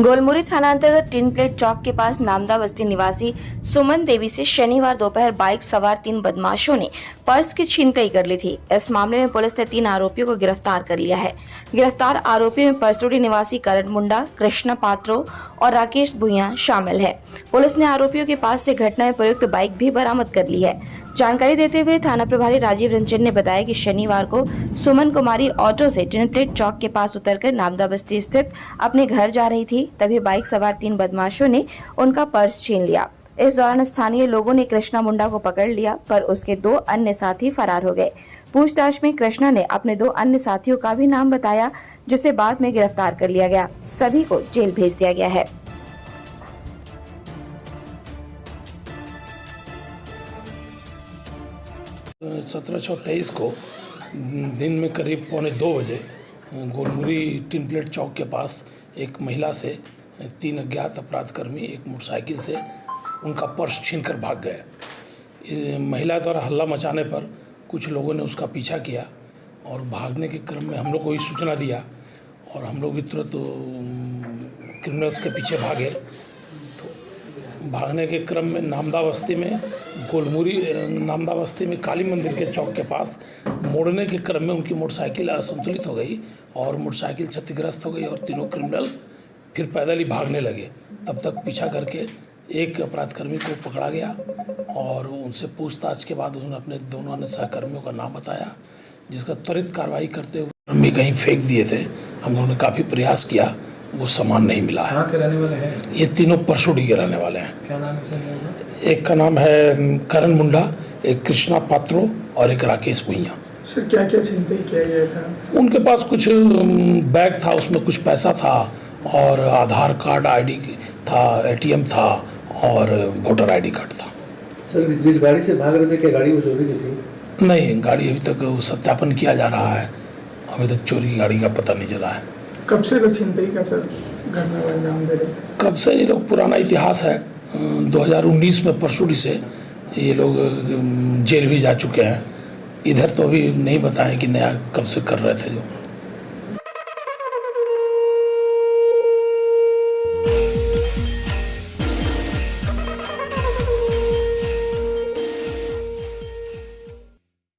गोलमुरी थाना अंतर्गत tin plate चौक के पास नामदा बस्ती निवासी सुमन देवी से शनिवार दोपहर बाइक सवार 3 बदमाशों ने पर्स की छीनताई कर ली थी। इस मामले में पुलिस ने 3 आरोपियों को गिरफ्तार कर लिया है। गिरफ्तार आरोपियों में परसोड़ी निवासी करण मुंडा, कृष्णा पात्रो और राकेश भुइयां शामिल है। पुलिस ने आरोपियों के पास से घटना में प्रयुक्त बाइक भी बरामद कर ली है। जानकारी देते हुए थाना प्रभारी राजीव रंजन ने बताया कि शनिवार को सुमन कुमारी ऑटो से टिन प्लेट चौक के पास उतरकर नामदा बस्ती स्थित अपने घर जा रही थी, तभी बाइक सवार 3 बदमाशों ने उनका पर्स छीन लिया। इस दौरान स्थानीय लोगों ने कृष्णा मुंडा को पकड़ लिया, पर उसके 2 अन्य साथी फरार हो गए। पूछताछ में कृष्णा ने अपने 2 अन्य साथियों का भी नाम बताया, जिसे बाद में गिरफ्तार कर लिया गया। सभी को जेल भेज दिया गया है। 17/6/23 को दिन में करीब 1:45 बजे गोलमुरी टिन प्लेट चौक के पास एक महिला से 3 अज्ञात अपराधकर्मी एक मोटरसाइकिल से उनका पर्स छीनकर भाग गए। महिला द्वारा हल्ला मचाने पर कुछ लोगों ने उसका पीछा किया और भागने के क्रम में हम लोग को ही सूचना दिया और हम लोग भी तुरंत क्रिमिनल्स के पीछे भागे। भागने के क्रम में नामदा बस्ती में काली मंदिर के चौक के पास मोड़ने के क्रम में उनकी मोटरसाइकिल असंतुलित हो गई और मोटरसाइकिल क्षतिग्रस्त हो गई और तीनों क्रिमिनल फिर पैदल ही भागने लगे। तब तक पीछा करके एक अपराधकर्मी को पकड़ा गया और उनसे पूछताछ के बाद उन्होंने अपने दोनों अन्य सहकर्मियों का नाम बताया, जिसका त्वरित कार्रवाई करते हुए भी कहीं फेंक दिए थे। हम लोगों ने काफ़ी प्रयास किया, वो सामान नहीं मिला है। कहाँ के रहने वाले हैं? ये तीनों परसोड़ी के रहने वाले हैं। क्या नाम है सर? एक का नाम है करण मुंडा, एक कृष्णा पात्रो और एक राकेश भुइयां। सर क्या क्या छिनतई किया गया था? उनके पास कुछ बैग था, उसमें कुछ पैसा था और आधार कार्ड, आईडी था, एटीएम था और वोटर आईडी कार्ड था। सर जिस गाड़ी से भाग रहे थे, क्या गाड़ी वो चोरी की थी? नहीं, गाड़ी अभी तक सत्यापन किया जा रहा है। अभी तक चोरी की गाड़ी का पता नहीं चला है। कब से लोग छिनतई का सर घटना को अंजाम दे रहे थे? कब से? ये लोग पुराना इतिहास है। 2019 में परसोड़ी से ये लोग जेल भी जा चुके हैं। इधर तो अभी नहीं बताएं कि नया कब से कर रहे थे जो।